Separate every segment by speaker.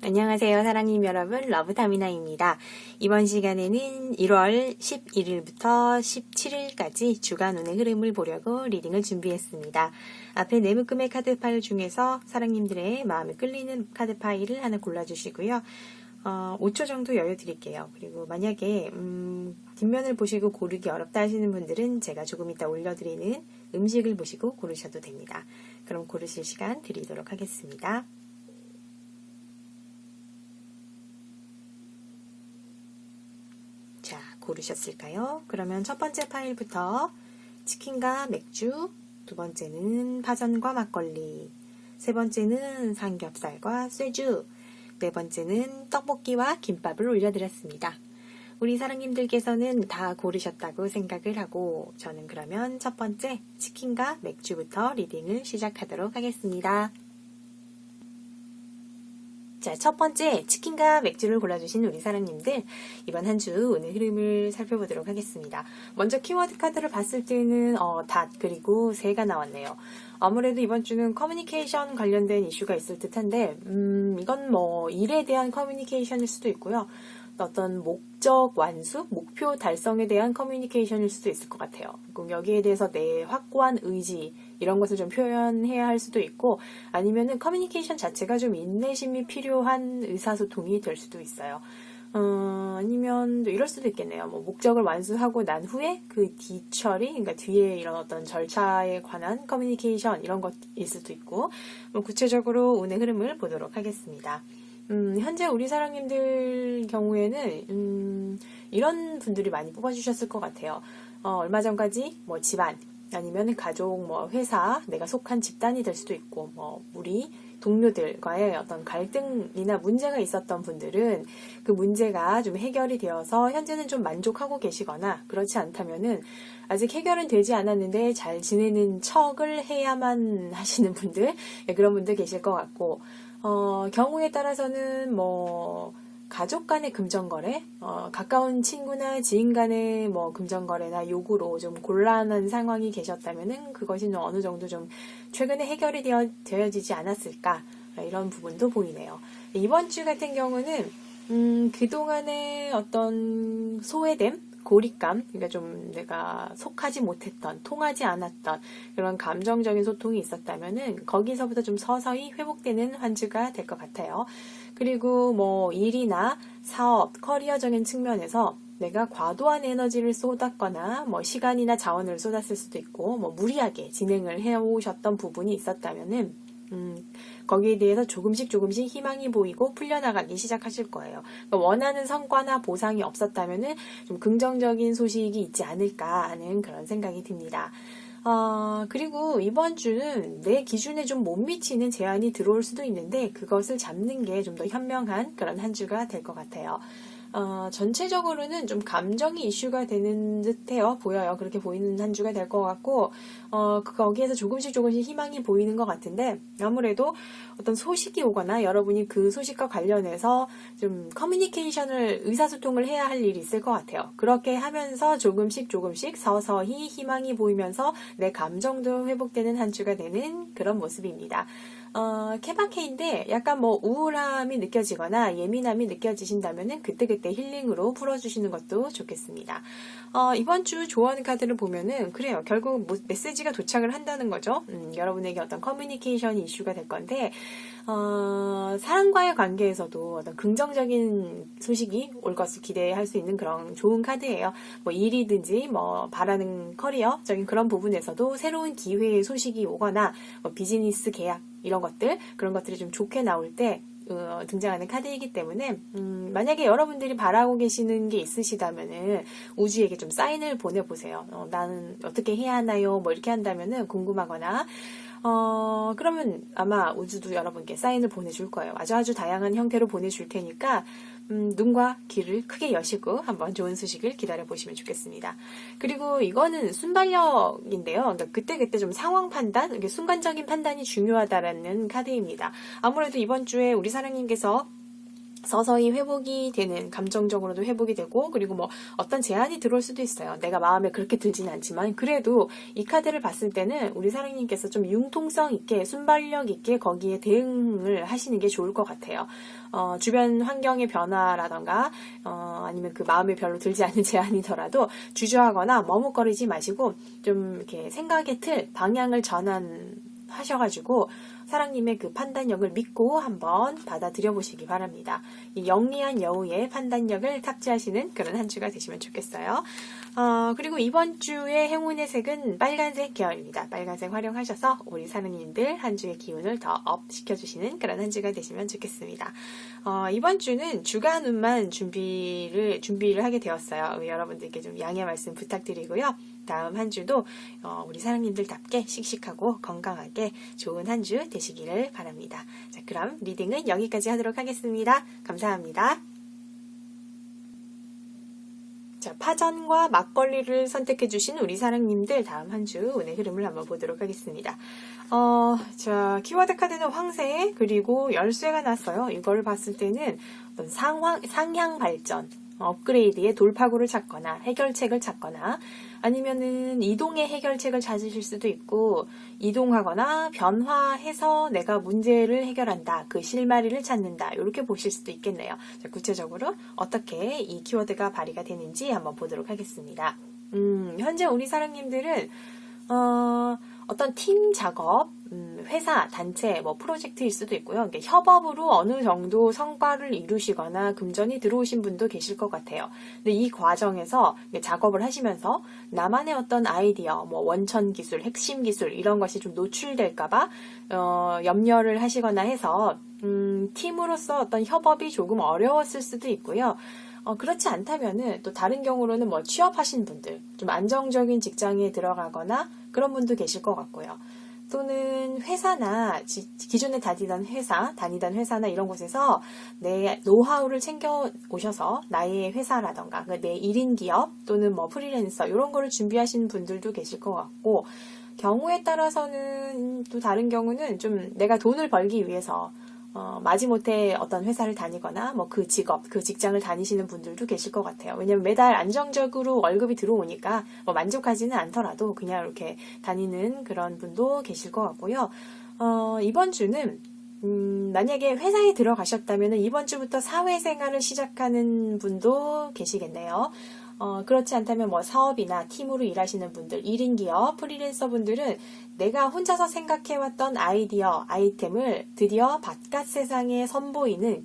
Speaker 1: 안녕하세요, 사랑님 여러분. 러브타미나입니다. 이번 시간에는 1월 11일부터 17일까지 주간 운의 흐름을 보려고 리딩을 준비했습니다. 앞에 네 묶음의 카드 파일 중에서 사랑님들의 마음에 끌리는 카드 파일을 하나 골라주시고요. 5초 정도 여유 드릴게요. 그리고 만약에 뒷면을 보시고 고르기 어렵다 하시는 분들은 제가 조금 이따 올려드리는 음식을 보시고 고르셔도 됩니다. 그럼 고르실 시간 드리도록 하겠습니다. 자, 고르셨을까요? 그러면 첫 번째 파일부터 치킨과 맥주, 두 번째는 파전과 막걸리, 세 번째는 삼겹살과 쇠주, 네 번째는 떡볶이와 김밥을 올려드렸습니다. 우리 사랑님들께서는 다 고르셨다고 생각을 하고 저는 그러면 첫 번째 치킨과 맥주부터 리딩을 시작하도록 하겠습니다. 자, 첫 번째 치킨과 맥주를 골라주신 우리 사랑님들, 이번 한 주 오늘 흐름을 살펴보도록 하겠습니다. 먼저 키워드 카드를 봤을 때는 닷 그리고 새가 나왔네요. 아무래도 이번 주는 커뮤니케이션 관련된 이슈가 있을 듯한데 이건 뭐 일에 대한 커뮤니케이션일 수도 있고요. 어떤 목적 완수, 목표 달성에 대한 커뮤니케이션일 수도 있을 것 같아요. 그럼 여기에 대해서 내 확고한 의지 이런 것을 좀 표현해야 할 수도 있고 아니면은 커뮤니케이션 자체가 좀 인내심이 필요한 의사소통이 될 수도 있어요. 아니면 또 이럴 수도 있겠네요. 뭐 목적을 완수하고 난 후에 그 뒤처리, 그러니까 뒤에 이런 어떤 절차에 관한 커뮤니케이션 이런 것일 수도 있고 뭐 구체적으로 오늘 흐름을 보도록 하겠습니다. 현재 우리 사랑님들 경우에는 이런 분들이 많이 뽑아주셨을 것 같아요. 얼마 전까지 뭐 집안 아니면 가족, 뭐 회사, 내가 속한 집단이 될 수도 있고 뭐 우리 동료들과의 어떤 갈등이나 문제가 있었던 분들은 그 문제가 좀 해결이 되어서 현재는 좀 만족하고 계시거나 그렇지 않다면은 아직 해결은 되지 않았는데 잘 지내는 척을 해야만 하시는 분들, 그런 분들 계실 것 같고 경우에 따라서는 뭐 가족 간의 금전거래, 가까운 친구나 지인 간의 뭐 금전거래나 요구로 좀 곤란한 상황이 계셨다면은 그것이 좀 어느 정도 좀 최근에 해결이 되어지지 않았을까 이런 부분도 보이네요. 이번 주 같은 경우는 그동안의 어떤 소외됨, 고립감, 그러니까 좀 내가 속하지 못했던, 통하지 않았던 그런 감정적인 소통이 있었다면은 거기서부터 좀 서서히 회복되는 한 주가 될 것 같아요. 그리고 뭐 일이나 사업, 커리어적인 측면에서 내가 과도한 에너지를 쏟았거나 뭐 시간이나 자원을 쏟았을 수도 있고 뭐 무리하게 진행을 해오셨던 부분이 있었다면은 거기에 대해서 조금씩 희망이 보이고 풀려나가기 시작하실 거예요. 그러니까 원하는 성과나 보상이 없었다면은 좀 긍정적인 소식이 있지 않을까 하는 그런 생각이 듭니다. 그리고 이번 주는 내 기준에 좀 못 미치는 제한이 들어올 수도 있는데 그것을 잡는 게 좀 더 현명한 그런 한 주가 될 것 같아요. 전체적으로는 좀 감정이 이슈가 되는 듯해요. 보여요. 그렇게 보이는 한 주가 될 것 같고, 거기에서 조금씩 희망이 보이는 것 같은데, 아무래도 어떤 소식이 오거나 여러분이 그 소식과 관련해서 좀 커뮤니케이션을, 의사소통을 해야 할 일이 있을 것 같아요. 그렇게 하면서 조금씩 서서히 희망이 보이면서 내 감정도 회복되는 한 주가 되는 그런 모습입니다. 케바케인데 약간 뭐 우울함이 느껴지거나 예민함이 느껴지신다면은 그때그때 힐링으로 풀어주시는 것도 좋겠습니다. 이번 주 조언 카드를 보면은 그래요. 결국 메시지가 도착을 한다는 거죠. 여러분에게 어떤 커뮤니케이션 이슈가 될 건데 사람과의 관계에서도 어떤 긍정적인 소식이 올 것을 기대할 수 있는 그런 좋은 카드예요. 뭐 일이든지 뭐 바라는 커리어적인 그런 부분에서도 새로운 기회의 소식이 오거나 뭐 비즈니스 계약 이런 것들, 그런 것들이 좀 좋게 나올 때 등장하는 카드이기 때문에 만약에 여러분들이 바라고 계시는 게 있으시다면은 우주에게 좀 사인을 보내보세요. 나는 어떻게 해야 하나요? 뭐 이렇게 한다면은 궁금하거나 그러면 아마 우주도 여러분께 사인을 보내줄 거예요. 아주 다양한 형태로 보내줄 테니까 눈과 귀를 크게 여시고 한번 좋은 소식을 기다려보시면 좋겠습니다. 그리고 이거는 순발력인데요. 그러니까 그때 좀 상황 판단, 이게 순간적인 판단이 중요하다라는 카드입니다. 아무래도 이번 주에 우리 사랑님께서 서서히 회복이 되는, 감정적으로도 회복이 되고, 그리고 뭐 어떤 제안이 들어올 수도 있어요. 내가 마음에 그렇게 들지는 않지만 그래도 이 카드를 봤을 때는 우리 사랑님께서 좀 융통성 있게, 순발력 있게 거기에 대응을 하시는 게 좋을 것 같아요. 주변 환경의 변화라던가 아니면 그 마음에 별로 들지 않는 제안이더라도 주저하거나 머뭇거리지 마시고 좀 이렇게 생각의 틀, 방향을 전환하셔가지고 사랑님의 그 판단력을 믿고 한번 받아들여 보시기 바랍니다. 이 영리한 여우의 판단력을 탑재하시는 그런 한 주가 되시면 좋겠어요. 그리고 이번 주의 행운의 색은 빨간색 계열입니다. 빨간색 활용하셔서 우리 사랑님들 한 주의 기운을 더 업 시켜주시는 그런 한 주가 되시면 좋겠습니다. 이번 주는 주간 운만 준비를 하게 되었어요. 여러분들께 좀 양해 말씀 부탁드리고요. 다음 한 주도 우리 사랑님들답게 씩씩하고 건강하게 좋은 한 주 되시기를 바랍니다. 자, 그럼 리딩은 여기까지 하도록 하겠습니다. 감사합니다. 자, 파전과 막걸리를 선택해주신 우리 사랑님들 다음 한 주 운의 흐름을 한번 보도록 하겠습니다. 자, 키워드 카드는 황새 그리고 열쇠가 났어요. 이걸 봤을 때는 어떤 상향 발전, 업그레이드의 돌파구를 찾거나 해결책을 찾거나 아니면은 이동의 해결책을 찾으실 수도 있고 이동하거나 변화해서 내가 문제를 해결한다. 그 실마리를 찾는다. 이렇게 보실 수도 있겠네요. 자, 구체적으로 어떻게 이 키워드가 발휘가 되는지 한번 보도록 하겠습니다. 현재 우리 사랑님들은 어떤 팀 작업, 회사, 단체, 뭐 프로젝트일 수도 있고요. 협업으로 어느 정도 성과를 이루시거나 금전이 들어오신 분도 계실 것 같아요. 근데 이 과정에서 작업을 하시면서 나만의 어떤 아이디어, 뭐 원천 기술, 핵심 기술 이런 것이 좀 노출될까봐 염려를 하시거나 해서 팀으로서 어떤 협업이 조금 어려웠을 수도 있고요. 그렇지 않다면은 또 다른 경우로는 뭐 취업하신 분들, 좀 안정적인 직장에 들어가거나 그런 분도 계실 것 같고요. 또는 회사나 기존에 다니던 회사나 이런 곳에서 내 노하우를 챙겨 오셔서 나의 회사라던가 내 1인 기업 또는 뭐 프리랜서 이런 거를 준비하시는 분들도 계실 것 같고 경우에 따라서는 또 다른 경우는 좀 내가 돈을 벌기 위해서 마지못해 어떤 회사를 다니거나 뭐 그 직업, 그 직장을 다니시는 분들도 계실 것 같아요. 왜냐면 매달 안정적으로 월급이 들어오니까 뭐 만족하지는 않더라도 그냥 이렇게 다니는 그런 분도 계실 것 같고요. 이번 주는 만약에 회사에 들어가셨다면 이번 주부터 사회생활을 시작하는 분도 계시겠네요. 그렇지 않다면 뭐 사업이나 팀으로 일하시는 분들, 1인 기업, 프리랜서 분들은 내가 혼자서 생각해왔던 아이디어, 아이템을 드디어 바깥 세상에 선보이는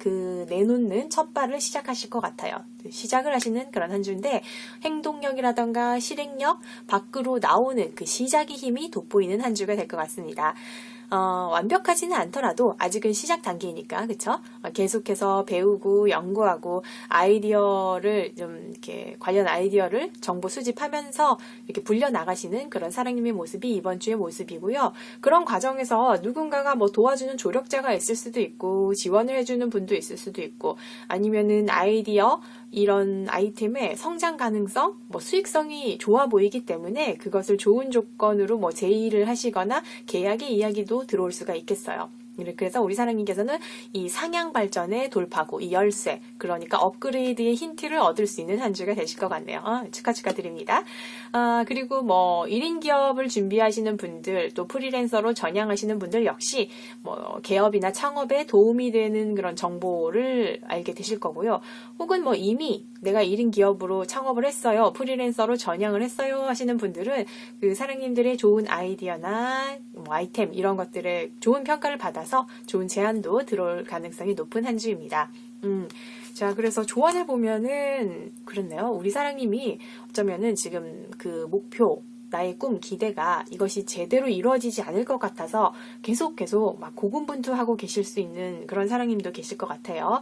Speaker 1: 내놓는 첫 발을 시작하실 것 같아요. 시작을 하시는 그런 한 주인데 행동력이라던가 실행력, 밖으로 나오는 그 시작의 힘이 돋보이는 한 주가 될 것 같습니다. 완벽하지는 않더라도 아직은 시작 단계이니까, 그쵸? 계속해서 배우고 연구하고 아이디어를 좀 이렇게 관련 아이디어를 정보 수집하면서 이렇게 불려나가시는 그런 사랑님의 모습이 이번 주의 모습이고요. 그런 과정에서 누군가가 뭐 도와주는 조력자가 있을 수도 있고 지원을 해주는 분도 있을 수도 있고 아니면은 아이디어 이런 아이템의 성장 가능성, 뭐 수익성이 좋아 보이기 때문에 그것을 좋은 조건으로 뭐 제의를 하시거나 계약의 이야기도 들어올 수가 있겠어요. 그래서 우리 사랑님께서는 이 상향 발전의 돌파구, 이 열쇠, 그러니까 업그레이드의 힌트를 얻을 수 있는 한 주가 되실 것 같네요. 축하드립니다. 그리고 뭐 1인 기업을 준비하시는 분들, 또 프리랜서로 전향하시는 분들 역시 뭐 개업이나 창업에 도움이 되는 그런 정보를 알게 되실 거고요. 혹은 뭐 이미 내가 1인 기업으로 창업을 했어요, 프리랜서로 전향을 했어요 하시는 분들은 그 사랑님들의 좋은 아이디어나 뭐 아이템 이런 것들의 좋은 평가를 받아서 좋은 제안도 들어올 가능성이 높은 한 주입니다. 자, 그래서 조언을 보면은 그렇네요. 우리 사랑님이 어쩌면은 지금 그 목표, 나의 꿈, 기대가 이것이 제대로 이루어지지 않을 것 같아서 계속 막 고군분투하고 계실 수 있는 그런 사랑님도 계실 것 같아요.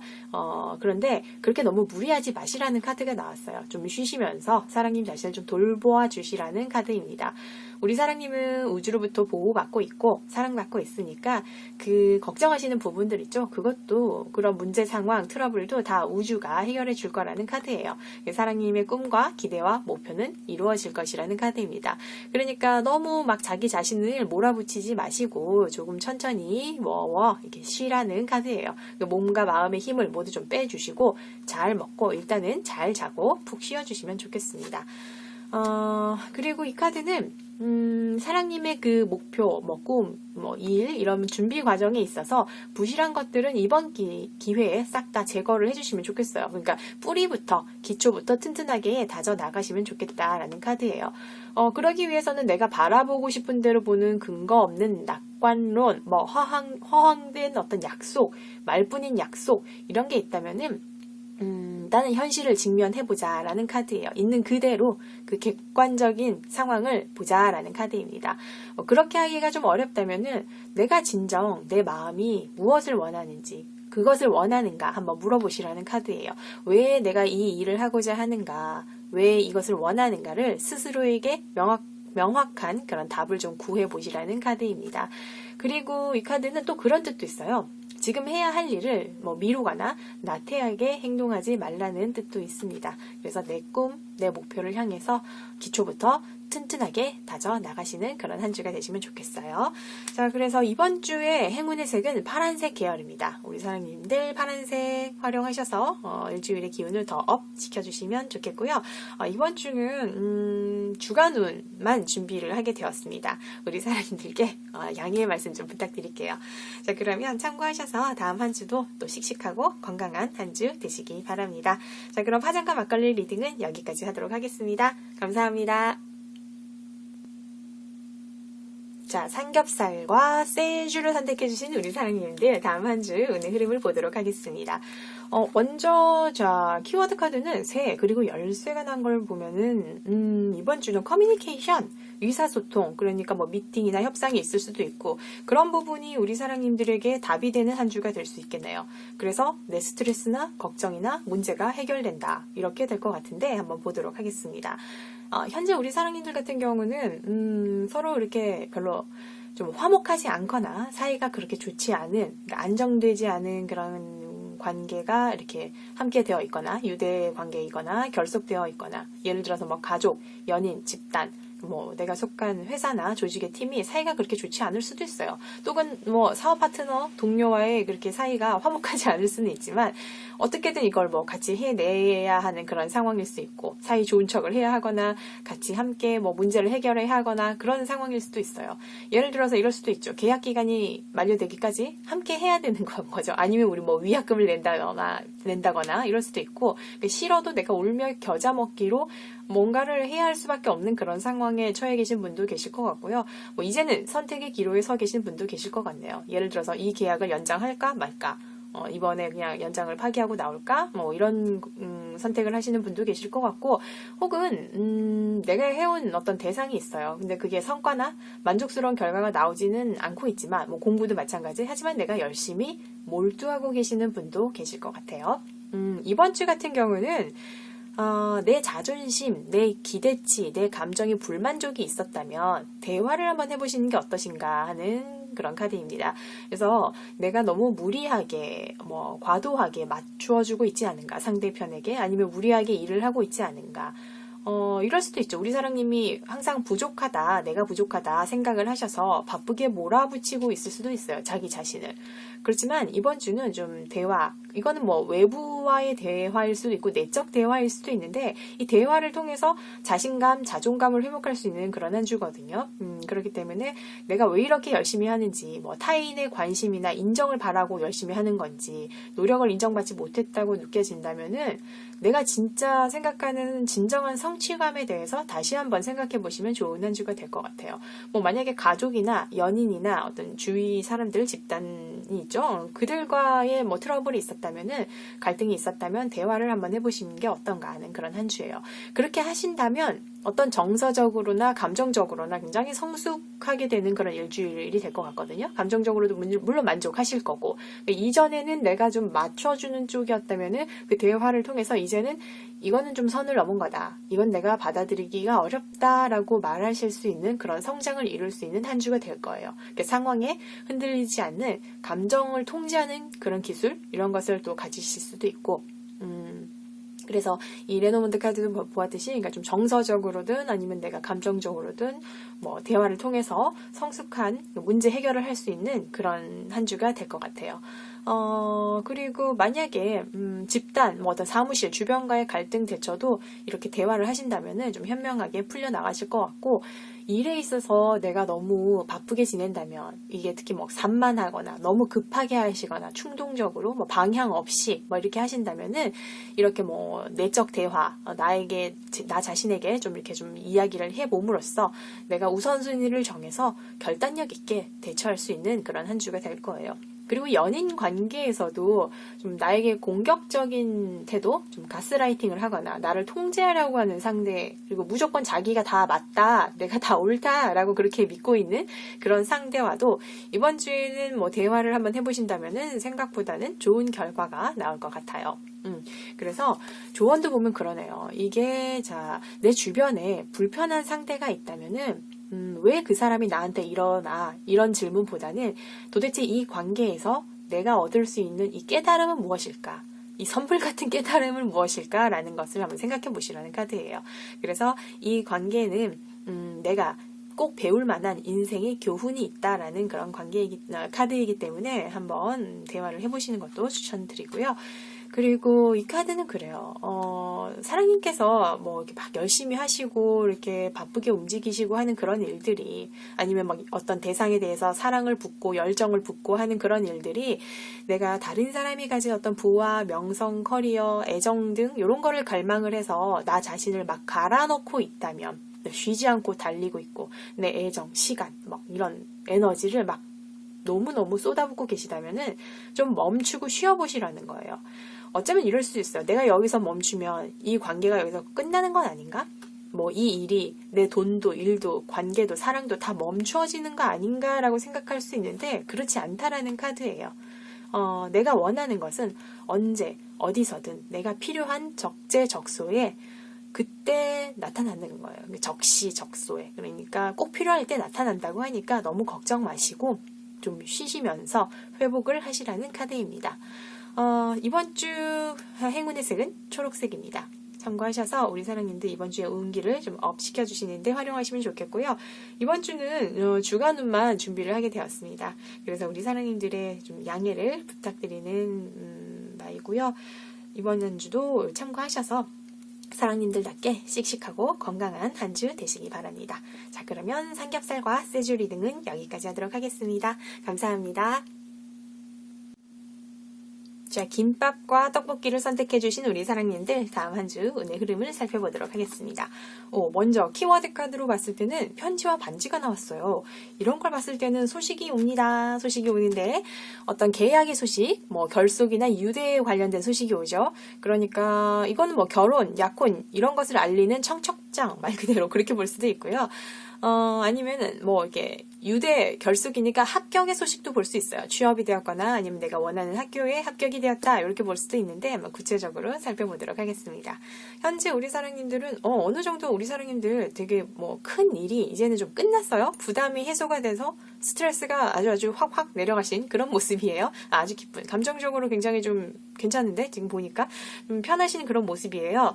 Speaker 1: 그런데 그렇게 너무 무리하지 마시라는 카드가 나왔어요. 좀 쉬시면서 사랑님 자신을 좀 돌보아 주시라는 카드입니다. 우리 사랑님은 우주로부터 보호받고 있고 사랑받고 있으니까 그 걱정하시는 부분들 있죠. 그것도 그런 문제 상황, 트러블도 다 우주가 해결해 줄 거라는 카드예요. 사랑님의 꿈과 기대와 목표는 이루어질 것이라는 카드입니다. 그러니까 너무 막 자기 자신을 몰아붙이지 마시고 조금 천천히 이렇게 쉬라는 카드예요. 몸과 마음의 힘을 모두 좀 빼주시고 잘 먹고 일단은 잘 자고 푹 쉬어주시면 좋겠습니다. 그리고 이 카드는 사랑님의 그 목표, 꿈, 일 이런 준비 과정에 있어서 부실한 것들은 이번 기회에 싹 다 제거를 해주시면 좋겠어요. 그러니까 뿌리부터 기초부터 튼튼하게 다져 나가시면 좋겠다라는 카드예요. 그러기 위해서는 내가 바라보고 싶은 대로 보는 근거 없는 낙관론, 허황된 어떤 약속, 말뿐인 약속 이런 게 있다면은 나는 현실을 직면해보자 라는 카드예요. 있는 그대로 그 객관적인 상황을 보자 라는 카드입니다. 그렇게 하기가 좀 어렵다면은 내가 진정 내 마음이 무엇을 원하는지 그것을 원하는가 한번 물어보시라는 카드예요. 왜 내가 이 일을 하고자 하는가, 왜 이것을 원하는가를 스스로에게 명확한 그런 답을 좀 구해보시라는 카드입니다. 그리고 이 카드는 또 그런 뜻도 있어요. 지금 해야 할 일을 미루거나 나태하게 행동하지 말라는 뜻도 있습니다. 그래서 내 꿈, 내 목표를 향해서 기초부터 튼튼하게 다져 나가시는 그런 한 주가 되시면 좋겠어요. 자, 그래서 이번 주에 행운의 색은 파란색 계열입니다. 우리 사랑님들 파란색 활용하셔서 일주일의 기운을 더 업 시켜주시면 좋겠고요. 이번 주는 주간운만 준비를 하게 되었습니다. 우리 사랑님들께 양해의 말씀 좀 부탁드릴게요. 자, 그러면 참고하셔서 다음 한 주도 또 씩씩하고 건강한 한 주 되시기 바랍니다. 자, 그럼 화장과 막걸리 리딩은 여기까지 하도록 하겠습니다. 감사합니다. 자, 삼겹살과 세주를 선택해주신 우리 사랑님들 다음 한 주 운의 흐름을 보도록 하겠습니다. 먼저 키워드 카드는 새 그리고 열쇠가 난 걸 보면은 이번 주는 커뮤니케이션, 의사소통, 그러니까 미팅이나 협상이 있을 수도 있고 그런 부분이 우리 사랑님들에게 답이 되는 한 주가 될 수 있겠네요. 그래서 내 스트레스나 걱정이나 문제가 해결된다 이렇게 될 것 같은데 한번 보도록 하겠습니다. 현재 우리 사랑님들 같은 경우는 서로 이렇게 별로 좀 화목하지 않거나 사이가 그렇게 좋지 않은, 안정되지 않은 그런 관계가 이렇게 함께 되어 있거나 유대 관계이거나 결속되어 있거나 예를 들어서 가족, 연인, 집단 내가 속한 회사나 조직의 팀이 사이가 그렇게 좋지 않을 수도 있어요. 또는 사업 파트너, 동료와의 그렇게 사이가 화목하지 않을 수는 있지만 어떻게든 이걸 같이 해내야 하는 그런 상황일 수 있고 사이 좋은 척을 해야 하거나 같이 함께 문제를 해결해야 하거나 그런 상황일 수도 있어요. 예를 들어서 이럴 수도 있죠. 계약 기간이 만료되기까지 함께 해야 되는 거죠. 아니면 우리 위약금을 낸다거나 이럴 수도 있고 싫어도 내가 울며 겨자 먹기로 뭔가를 해야 할 수밖에 없는 그런 상황에 처해 계신 분도 계실 것 같고요. 이제는 선택의 기로에 서 계신 분도 계실 것 같네요. 예를 들어서 이 계약을 연장할까 말까, 이번에 그냥 연장을 파기하고 나올까, 이런 선택을 하시는 분도 계실 것 같고, 혹은 내가 해온 어떤 대상이 있어요. 근데 그게 성과나 만족스러운 결과가 나오지는 않고 있지만, 공부도 마찬가지. 하지만 내가 열심히 몰두하고 계시는 분도 계실 것 같아요. 이번 주 같은 경우는 내 자존심, 내 기대치, 내 감정이 불만족이 있었다면 대화를 한번 해보시는 게 어떠신가 하는 그런 카드입니다. 그래서 내가 너무 무리하게, 과도하게 맞추어주고 있지 않은가, 상대편에게, 아니면 무리하게 일을 하고 있지 않은가. 이럴 수도 있죠. 우리 사랑님이 항상 부족하다, 내가 부족하다 생각을 하셔서 바쁘게 몰아붙이고 있을 수도 있어요. 자기 자신을. 그렇지만 이번 주는 좀 대화, 이거는 외부와의 대화일 수도 있고 내적 대화일 수도 있는데 이 대화를 통해서 자신감, 자존감을 회복할 수 있는 그런 한 주거든요. 그렇기 때문에 내가 왜 이렇게 열심히 하는지, 타인의 관심이나 인정을 바라고 열심히 하는 건지, 노력을 인정받지 못했다고 느껴진다면은 내가 진짜 생각하는 진정한 성취감에 대해서 다시 한번 생각해 보시면 좋은 한 주가 될 것 같아요. 만약에 가족이나 연인이나 어떤 주위 사람들, 집단이 있죠. 그들과의 트러블이 있었다면은, 갈등이 있었다면 대화를 한번 해보시는 게 어떤가 하는 그런 한 주예요. 그렇게 하신다면 어떤 정서적으로나 감정적으로나 굉장히 성숙하게 되는 그런 일주일이 될 것 같거든요. 감정적으로도 물론 만족하실 거고, 이전에는 내가 좀 맞춰주는 쪽이었다면은 그 대화를 통해서 이제는 이거는 좀 선을 넘은 거다, 이건 내가 받아들이기가 어렵다라고 말하실 수 있는 그런 성장을 이룰 수 있는 한 주가 될 거예요. 상황에 흔들리지 않는 감정을 통제하는 그런 기술, 이런 것을 또 가지실 수도 있고, 그래서 이 레노먼드 카드도 보았듯이, 그러니까 좀 정서적으로든 아니면 내가 감정적으로든 뭐 대화를 통해서 성숙한 문제 해결을 할 수 있는 그런 한 주가 될 것 같아요. 그리고 만약에 집단, 뭐 어떤 사무실 주변과의 갈등 대처도 이렇게 대화를 하신다면은 좀 현명하게 풀려 나가실 것 같고, 일에 있어서 내가 너무 바쁘게 지낸다면, 이게 특히 뭐 산만하거나 너무 급하게 하시거나 충동적으로 뭐 방향 없이 뭐 이렇게 하신다면은, 이렇게 뭐 내적 대화, 나 자신에게 좀 이렇게 좀 이야기를 해봄으로써 내가 우선순위를 정해서 결단력 있게 대처할 수 있는 그런 한 주가 될 거예요. 그리고 연인 관계에서도 좀 나에게 공격적인 태도, 좀 가스라이팅을 하거나 나를 통제하려고 하는 상대, 그리고 무조건 자기가 다 맞다, 내가 다 옳다라고 그렇게 믿고 있는 그런 상대와도 이번 주에는 뭐 대화를 한번 해보신다면은 생각보다는 좋은 결과가 나올 것 같아요. 그래서 조언도 보면 그러네요. 이게 내 주변에 불편한 상대가 있다면은 왜 그 사람이 나한테 이런 질문보다는 도대체 이 관계에서 내가 얻을 수 있는 이 깨달음은 무엇일까? 이 선물 같은 깨달음은 무엇일까라는 것을 한번 생각해 보시라는 카드예요. 그래서 이 관계는 내가 꼭 배울 만한 인생의 교훈이 있다라는 그런 카드이기 때문에 한번 대화를 해보시는 것도 추천드리고요. 그리고 이 카드는 그래요. 사랑님께서 뭐 이렇게 막 열심히 하시고 이렇게 바쁘게 움직이시고 하는 그런 일들이, 아니면 막 어떤 대상에 대해서 사랑을 붓고 열정을 붓고 하는 그런 일들이 내가 다른 사람이 가진 어떤 부와 명성, 커리어, 애정 등 이런 거를 갈망을 해서 나 자신을 막 갈아넣고 있다면, 쉬지 않고 달리고 있고 내 애정, 시간, 막 이런 에너지를 막 너무너무 쏟아붓고 계시다면은 좀 멈추고 쉬어보시라는 거예요. 어쩌면 이럴 수도 있어요. 내가 여기서 멈추면 이 관계가 여기서 끝나는 건 아닌가? 뭐 이 일이, 내 돈도, 일도, 관계도, 사랑도 다 멈추어지는 거 아닌가라고 생각할 수 있는데, 그렇지 않다라는 카드예요. 내가 원하는 것은 언제, 어디서든 내가 필요한 적재적소에 그때 나타나는 거예요. 적시적소에. 그러니까 꼭 필요할 때 나타난다고 하니까 너무 걱정 마시고 좀 쉬시면서 회복을 하시라는 카드입니다. 이번 주 행운의 색은 초록색입니다. 참고하셔서 우리 사랑님들 이번 주에 운기를 좀 업 시켜주시는데 활용하시면 좋겠고요. 이번 주는 주간운만 준비를 하게 되었습니다. 그래서 우리 사랑님들의 좀 양해를 부탁드리는 바이고요. 이번 연주도 참고하셔서 사랑님들답게 씩씩하고 건강한 한 주 되시기 바랍니다. 자, 그러면 삼겹살과 세주 리딩은 여기까지 하도록 하겠습니다. 감사합니다. 자, 김밥과 떡볶이를 선택해주신 우리 사랑님들, 다음 한 주 운의 흐름을 살펴보도록 하겠습니다. 먼저 키워드 카드로 봤을 때는 편지와 반지가 나왔어요. 이런 걸 봤을 때는 소식이 옵니다. 소식이 오는데 어떤 계약의 소식, 뭐 결속이나 유대에 관련된 소식이 오죠. 그러니까 이거는 뭐 결혼, 약혼 이런 것을 알리는 청첩장, 말 그대로 그렇게 볼 수도 있고요. 아니면은 뭐 이렇게 유대 결속이니까 합격의 소식도 볼 수 있어요. 취업이 되었거나 아니면 내가 원하는 학교에 합격이 되었다, 이렇게 볼 수도 있는데 구체적으로 살펴보도록 하겠습니다. 현재 우리 사랑님들은 어느 정도 우리 사랑님들 되게 뭐 큰 일이 이제는 좀 끝났어요. 부담이 해소가 돼서 스트레스가 아주 확 내려가신 그런 모습이에요. 아주 기쁜, 감정적으로 굉장히 좀 괜찮은데 지금 보니까 좀 편하신 그런 모습이에요.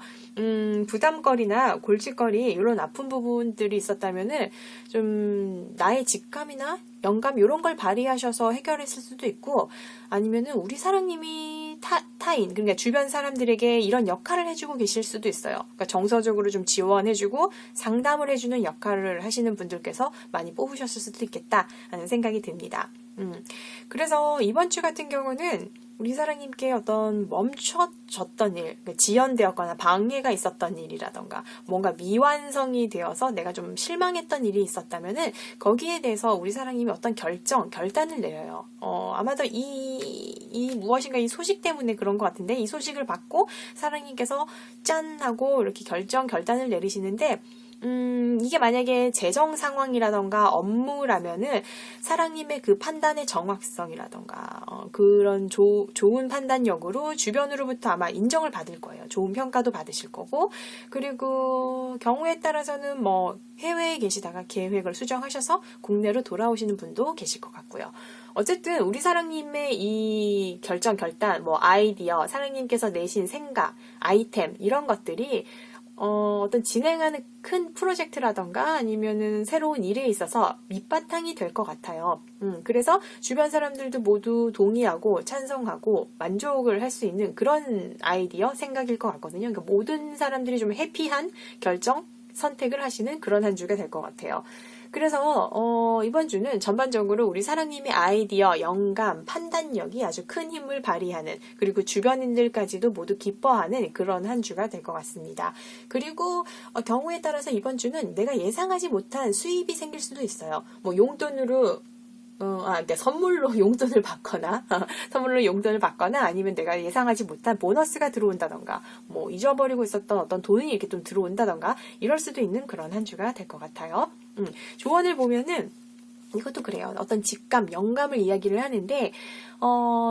Speaker 1: 부담거리나 골칫거리 이런 아픈 부분들이 있었다면은 좀 나의 직감이나 영감 이런 걸 발휘하셔서 해결했을 수도 있고, 아니면은 우리 사랑님이 타인, 그러니까 주변 사람들에게 이런 역할을 해주고 계실 수도 있어요. 그러니까 정서적으로 좀 지원해주고 상담을 해주는 역할을 하시는 분들께서 많이 뽑으셨을 수도 있겠다 하는 생각이 듭니다. 그래서 이번 주 같은 경우는 우리 사랑님께 어떤 멈춰졌던 일, 지연되었거나 방해가 있었던 일이라던가 뭔가 미완성이 되어서 내가 좀 실망했던 일이 있었다면은 거기에 대해서 우리 사랑님이 어떤 결단을 내려요. 아마도 이 무엇인가 이 소식 때문에 그런 것 같은데, 이 소식을 받고 사랑님께서 짠 하고 이렇게 결단을 내리시는데 이게 만약에 재정 상황이라던가 업무라면은 사랑님의 그 판단의 정확성이라던가 그런 좋은 판단력으로 주변으로부터 아마 인정을 받을 거예요. 좋은 평가도 받으실 거고, 그리고 경우에 따라서는 뭐 해외에 계시다가 계획을 수정하셔서 국내로 돌아오시는 분도 계실 것 같고요. 어쨌든 우리 사랑님의 이 결단, 뭐 아이디어, 사랑님께서 내신 생각, 아이템 이런 것들이 어떤 진행하는 큰 프로젝트라던가 아니면은 새로운 일에 있어서 밑바탕이 될 것 같아요. 그래서 주변 사람들도 모두 동의하고 찬성하고 만족을 할 수 있는 그런 아이디어, 생각일 것 같거든요. 그러니까 모든 사람들이 좀 해피한 결정, 선택을 하시는 그런 한 주가 될 것 같아요. 그래서 이번 주는 전반적으로 우리 사랑님의 아이디어, 영감, 판단력이 아주 큰 힘을 발휘하는, 그리고 주변인들까지도 모두 기뻐하는 그런 한 주가 될 것 같습니다. 그리고 경우에 따라서 이번 주는 내가 예상하지 못한 수입이 생길 수도 있어요. 뭐 용돈으로 그러니까 선물로 용돈을 받거나, 아니면 내가 예상하지 못한 보너스가 들어온다던가, 뭐 잊어버리고 있었던 어떤 돈이 이렇게 좀 들어온다던가, 이럴 수도 있는 그런 한 주가 될 것 같아요. 조언을 보면은, 이것도 그래요. 어떤 직감, 영감을 이야기를 하는데,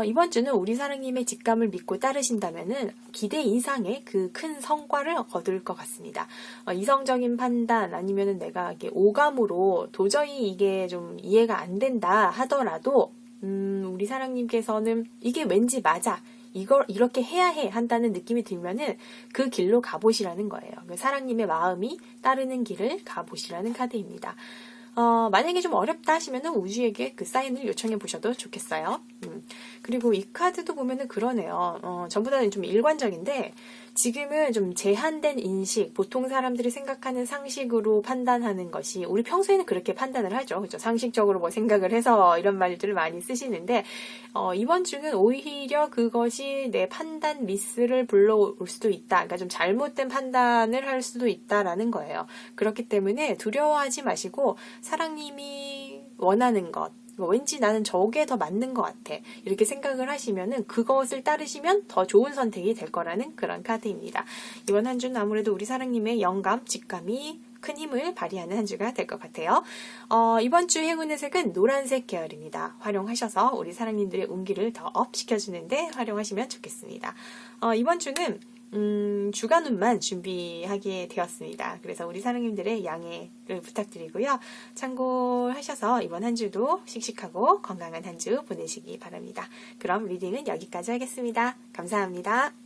Speaker 1: 이번 주는 우리 사랑님의 직감을 믿고 따르신다면은 기대 이상의 그 큰 성과를 거둘 것 같습니다. 이성적인 판단 아니면은 내가 이게 오감으로 도저히 이게 좀 이해가 안 된다 하더라도, 우리 사랑님께서는 이게 왠지 맞아. 이걸 이렇게 해야 해 한다는 느낌이 들면은 그 길로 가보시라는 거예요. 사랑님의 마음이 따르는 길을 가보시라는 카드입니다. 만약에 좀 어렵다 하시면은 우주에게 그 사인을 요청해 보셔도 좋겠어요. 그리고 이 카드도 보면은 그러네요. 전부 다 좀 일관적인데, 지금은 좀 제한된 인식, 보통 사람들이 생각하는 상식으로 판단하는 것이, 우리 평소에는 그렇게 판단을 하죠. 그렇죠? 상식적으로 뭐 생각을 해서 이런 말들을 많이 쓰시는데, 이번 주는 오히려 그것이 내 판단 미스를 불러올 수도 있다. 그러니까 좀 잘못된 판단을 할 수도 있다라는 거예요. 그렇기 때문에 두려워하지 마시고, 사랑님이 원하는 것, 왠지 나는 저게 더 맞는 것 같아, 이렇게 생각을 하시면은 그것을 따르시면 더 좋은 선택이 될 거라는 그런 카드입니다. 이번 한 주는 아무래도 우리 사랑님의 영감, 직감이 큰 힘을 발휘하는 한 주가 될 것 같아요. 이번 주 행운의 색은 노란색 계열입니다. 활용하셔서 우리 사랑님들의 운기를 더 업 시켜주는데 활용하시면 좋겠습니다. 이번 주는 주간운만 준비하게 되었습니다. 그래서 우리 사랑님들의 양해를 부탁드리고요. 참고하셔서 이번 한 주도 씩씩하고 건강한 한 주 보내시기 바랍니다. 그럼 리딩은 여기까지 하겠습니다. 감사합니다.